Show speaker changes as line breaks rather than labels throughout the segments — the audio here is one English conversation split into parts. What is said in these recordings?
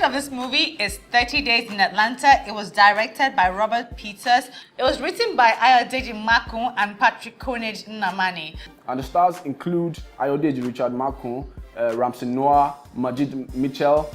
of this movie is 30 Days in Atlanta. It was directed by Robert Peters. It was written by Ayodeji Makun and Patrick Konage Nnamani.
And the stars include Ayodeji Richard Makun, Ramsey Noah, Majid Mitchell,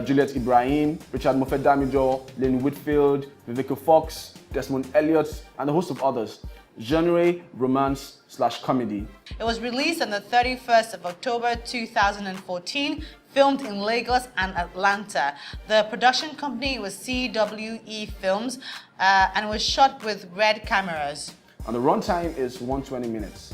Juliet Ibrahim, Richard Moffett Damijo, Lynn Whitfield, Vivica Fox, Desmond Elliott, and a host of others. Genre, romance/comedy.
It was released on the 31st of October 2014, filmed in Lagos and Atlanta. The production company was CWE Films, and it was shot with Red cameras.
And the runtime is 120 minutes.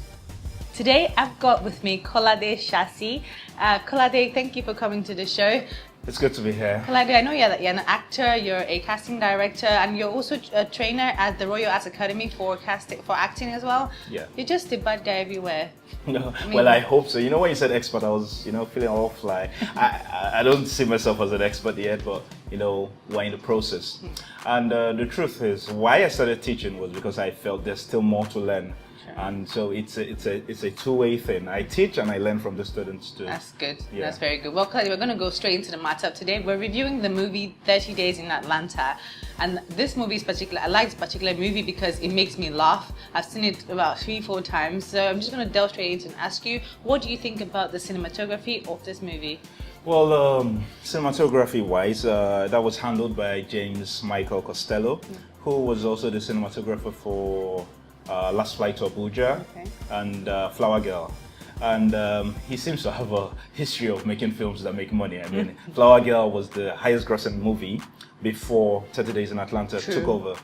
Today I've got with me Kolade Shasi. Kolade, thank you for coming to the show.
It's good to be here.
Kolade, I know you're an actor, you're a casting director, and you're also a trainer at the Royal Arts Academy for acting as well.
Yeah.
You're just a bad guy everywhere.
No, well, I hope so. You know, when you said expert, I was, feeling all fly. I don't see myself as an expert yet, but, we're in the process. And the truth is, why I started teaching was because I felt there's still more to learn. And so it's a two-way thing. I teach and I learn from the students too.
That's good.
Yeah.
That's very good. Well, Kolade, we're going to go straight into the matter today. We're reviewing the movie 30 Days in Atlanta. And this movie is particular. I like this particular movie because it makes me laugh. I've seen it about 3-4 times. So I'm just going to delve straight into and ask you, what do you think about the cinematography of this movie?
Well, cinematography-wise, that was handled by James Michael Costello, who was also the cinematographer for Last Flight to Abuja and Flower Girl. And he seems to have a history of making films that make money. I mean, Flower Girl was the highest grossing movie before 30 Days in Atlanta took over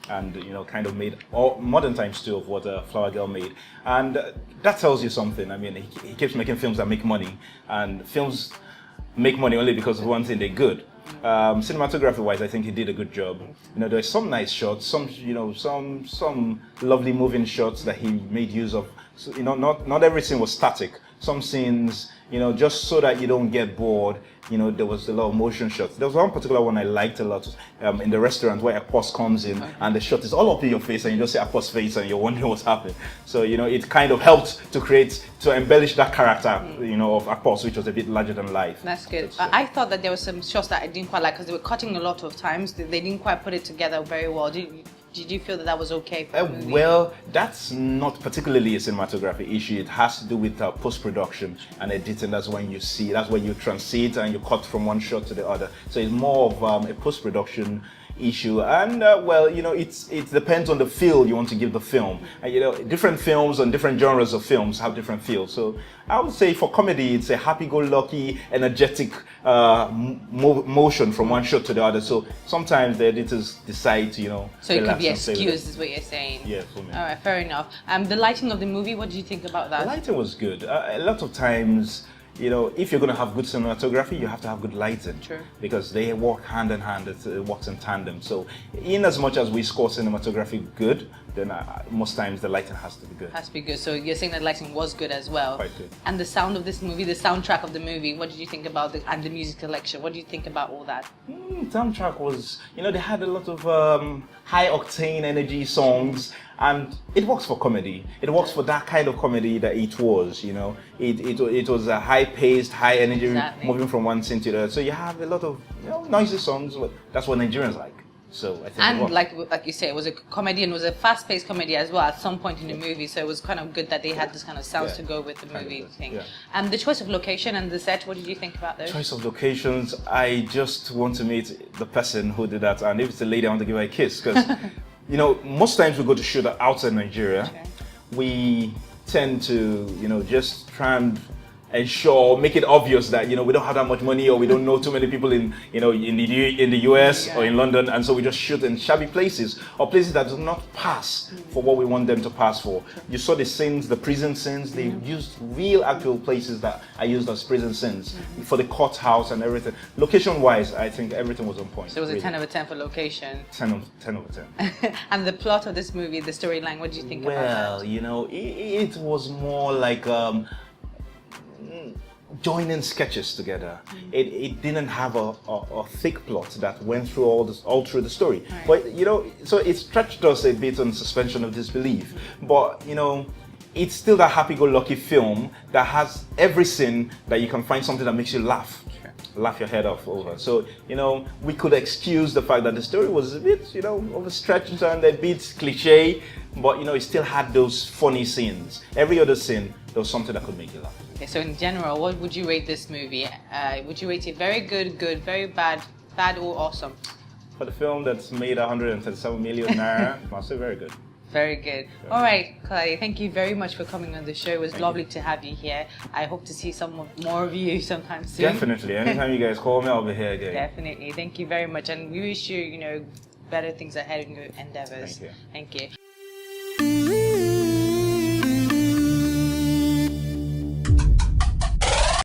and, kind of made modern times too of what Flower Girl made. And that tells you something. I mean, he keeps making films that make money, and films make money only because of one thing: they're good. Cinematography-wise, I think he did a good job. There's some nice shots, some lovely moving shots that he made use of. So, not every scene was static. Some scenes, just so that you don't get bored, there was a lot of motion shots. There was one particular one I liked a lot in the restaurant where a boss comes in and the shot is all up in your face and you just see a boss face and you're wondering what's happening. So, it kind of helped to embellish that character, of a boss, which was a bit larger than life.
That's good. I thought that there were some shots that I didn't quite like because they were cutting a lot of times. They didn't quite put it together very well. Did you feel that was okay for the movie?
Well, that's not particularly a cinematography issue. It has to do with post-production and editing. That's when you transit and you cut from one shot to the other. So it's more of a post-production issue, and it depends on the feel you want to give the film. And, different films and different genres of films have different feels. So I would say for comedy, it's a happy-go-lucky, energetic motion from one shot to the other. So sometimes the editors decide to,
so it could be excused, is what you're saying.
Yeah, for me.
All right, fair enough. The lighting of the movie, what did you think about that?
The lighting was good. A lot of times, if you're going to have good cinematography, you have to have good lighting.
True. Because
they work hand in hand, it works in tandem. So in as much as we score cinematography good, then most times the lighting has to be good.
Has to be good. So you're saying that lighting was good as well.
Quite good.
And the sound of this movie, the soundtrack of the movie, what did you think about and the music selection? What do you think about all that?
Soundtrack was, they had a lot of high octane energy songs, and it works for comedy. It works for that kind of comedy that it was. It was a high paced, high energy, moving from one scene to the other. So you have a lot of noisy songs. But that's what Nigerians like. So I think.
And like you say, it was a comedy, and it was a fast paced comedy as well at some point in the movie. So it was kind of good that they had this kind of sounds to go with the movie thing. Yeah. And the choice of location and the set, what did you think about those?
Choice of locations, I just want to meet the person who did that, and if it's a lady, I want to give her a kiss because. Most times we go to shoot outside Nigeria. Okay. We tend to, just try and make it obvious that, we don't have that much money or we don't know too many people in the US or in London, and so we just shoot in shabby places or places that do not pass for what we want them to pass for. You saw the scenes, the prison scenes, they used real actual places that are used as prison scenes for the courthouse and everything. Location-wise, I think everything was on point.
So it was a 10 over 10 for location?
10 over 10.
And the plot of this movie, the storyline, what do you think about that?
Well, it was more like joining sketches together. It didn't have a thick plot that went through all through the story. Right. But so it stretched us a bit on suspension of disbelief. But it's still that happy-go-lucky film that has every scene that you can find something that makes you laugh. laugh your head off over. So, we could excuse the fact that the story was a bit, overstretched and a bit cliche, but, it still had those funny scenes. Every other scene, there was something that could make you laugh.
Okay, so in general, what would you rate this movie? Would you rate it very good, very bad, bad or awesome?
For the film that's made 137 million naira, I'll say very good.
Very good. All right, Kolade, thank you very much for coming on the show. It was lovely to have you here. I hope to see some more of you sometime soon.
Definitely. Anytime you guys call me, I'll be here again.
Definitely. Thank you very much. And we wish you, better things ahead in your endeavors.
Thank you.
Thank you.